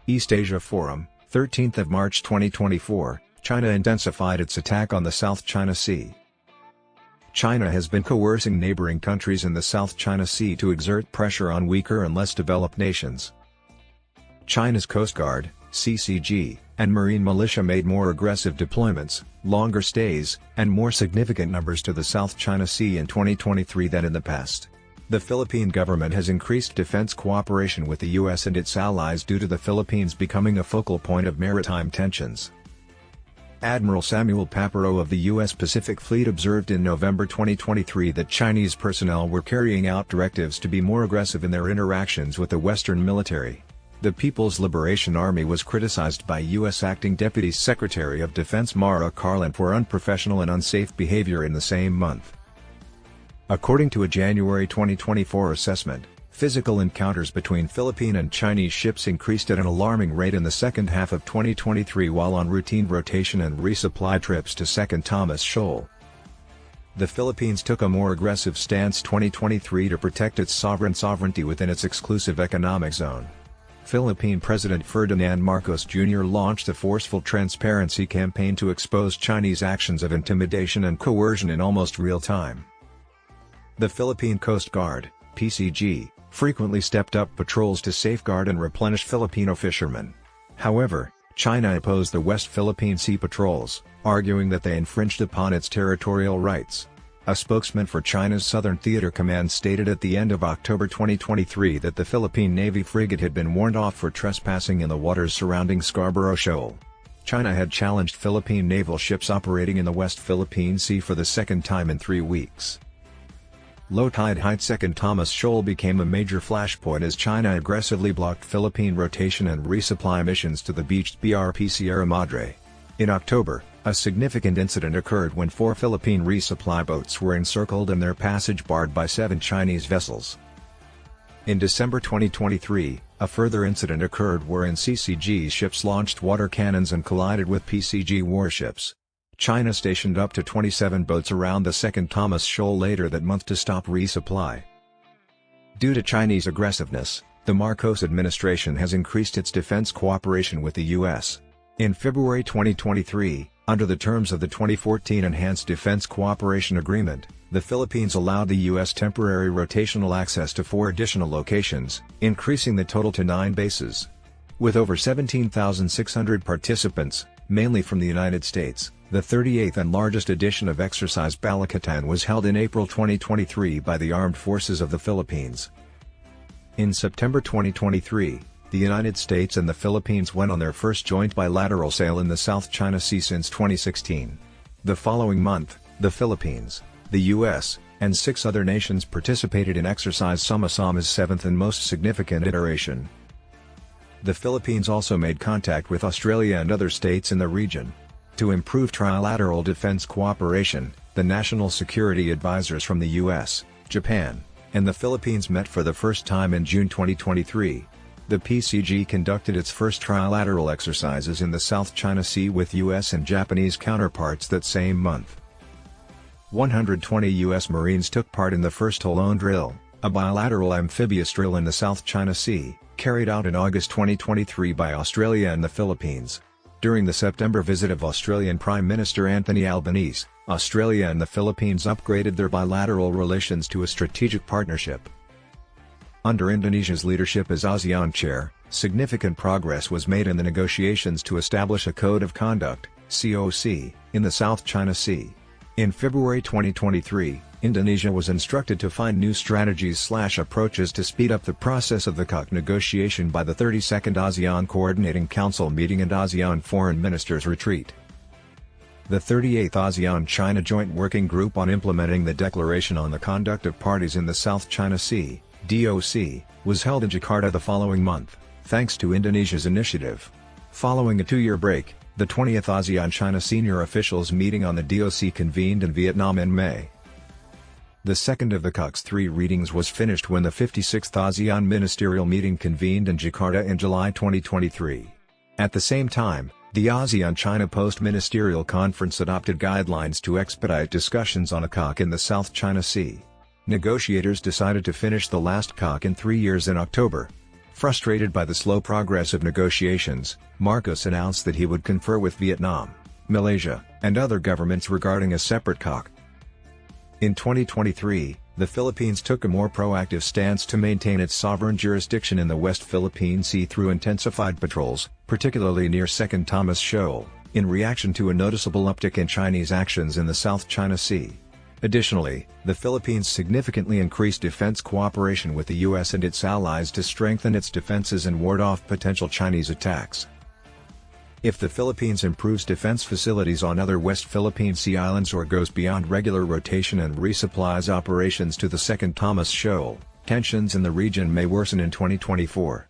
East Asia Forum, 13th of March 2024, China intensified its attack on the South China Sea. China has been coercing neighboring countries in the South China Sea to exert pressure on weaker and less developed nations. China's Coast Guard, CCG, and marine militia made more aggressive deployments, longer stays, and more significant numbers to the South China Sea in 2023 than in the past. The Philippine government has increased defense cooperation with the U.S. and its allies due to the Philippines becoming a focal point of maritime tensions. Admiral Samuel Paparo of the U.S. Pacific Fleet observed in November 2023 that Chinese personnel were carrying out directives to be more aggressive in their interactions with the Western military. The People's Liberation Army was criticized by U.S. Acting Deputy Secretary of Defense Mara Karlin for unprofessional and unsafe behavior in the same month. According to a January 2024 assessment, physical encounters between Philippine and Chinese ships increased at an alarming rate in the second half of 2023 while on routine rotation and resupply trips to Second Thomas Shoal. The Philippines took a more aggressive stance 2023 to protect its sovereignty within its exclusive economic zone. Philippine President Ferdinand Marcos Jr. launched a forceful transparency campaign to expose Chinese actions of intimidation and coercion in almost real time. The Philippine Coast Guard, PCG, frequently stepped up patrols to safeguard and replenish Filipino fishermen. However, China opposed the West Philippine Sea patrols, arguing that they infringed upon its territorial rights. A spokesman for China's Southern Theater Command stated at the end of October 2023 that the Philippine Navy frigate had been warned off for trespassing in the waters surrounding Scarborough Shoal. China had challenged Philippine naval ships operating in the West Philippine Sea for the second time in 3 weeks. Low-tide height Second Thomas Shoal became a major flashpoint as China aggressively blocked Philippine rotation and resupply missions to the beached BRP Sierra Madre. In October, a significant incident occurred when 4 Philippine resupply boats were encircled and their passage barred by 7 Chinese vessels. In December 2023, a further incident occurred wherein CCG ships launched water cannons and collided with PCG warships. China stationed up to 27 boats around the Second Thomas Shoal later that month to stop resupply. Due to Chinese aggressiveness, the Marcos administration has increased its defense cooperation with the U.S. In February 2023, under the terms of the 2014 Enhanced Defense Cooperation Agreement, the Philippines allowed the U.S. temporary rotational access to 4 additional locations, increasing the total to 9 bases. With over 17,600 participants, mainly from the United States, the 38th and largest edition of Exercise Balikatan was held in April 2023 by the Armed Forces of the Philippines. In September 2023, the United States and the Philippines went on their first joint bilateral sail in the South China Sea since 2016. The following month, the Philippines, the U.S., and 6 other nations participated in Exercise Sama-Sama's 7th and most significant iteration. The Philippines also made contact with Australia and other states in the region. To improve trilateral defense cooperation, the national security advisors from the U.S., Japan, and the Philippines met for the first time in June 2023. The PCG conducted its first trilateral exercises in the South China Sea with U.S. and Japanese counterparts that same month. 120 U.S. Marines took part in the first Tolone drill, a bilateral amphibious drill in the South China Sea, carried out in August 2023 by Australia and the Philippines. During the September visit of Australian Prime Minister Anthony Albanese, Australia and the Philippines upgraded their bilateral relations to a strategic partnership. Under Indonesia's leadership as ASEAN chair, significant progress was made in the negotiations to establish a Code of Conduct (COC) in the South China Sea. In February 2023, Indonesia was instructed to find new strategies/approaches to speed up the process of the COC negotiation by the 32nd ASEAN Coordinating Council meeting and ASEAN Foreign Ministers retreat. The 38th ASEAN-China Joint Working Group on Implementing the Declaration on the Conduct of Parties in the South China Sea, DOC, was held in Jakarta the following month, thanks to Indonesia's initiative. Following a 2-year break, the 20th ASEAN-China Senior Officials Meeting on the DOC convened in Vietnam in May. The second of the COC's 3 readings was finished when the 56th ASEAN Ministerial Meeting convened in Jakarta in July 2023. At the same time, the ASEAN-China Post-Ministerial Conference adopted guidelines to expedite discussions on a COC in the South China Sea. Negotiators decided to finish the last COC in 3 years in October. Frustrated by the slow progress of negotiations, Marcos announced that he would confer with Vietnam, Malaysia, and other governments regarding a separate COC. In 2023, the Philippines took a more proactive stance to maintain its sovereign jurisdiction in the West Philippine Sea through intensified patrols, particularly near Second Thomas Shoal, in reaction to a noticeable uptick in Chinese actions in the South China Sea. Additionally, the Philippines significantly increased defense cooperation with the U.S. and its allies to strengthen its defenses and ward off potential Chinese attacks. If the Philippines improves defense facilities on other West Philippine Sea islands or goes beyond regular rotation and resupplies operations to the Second Thomas Shoal, tensions in the region may worsen in 2024.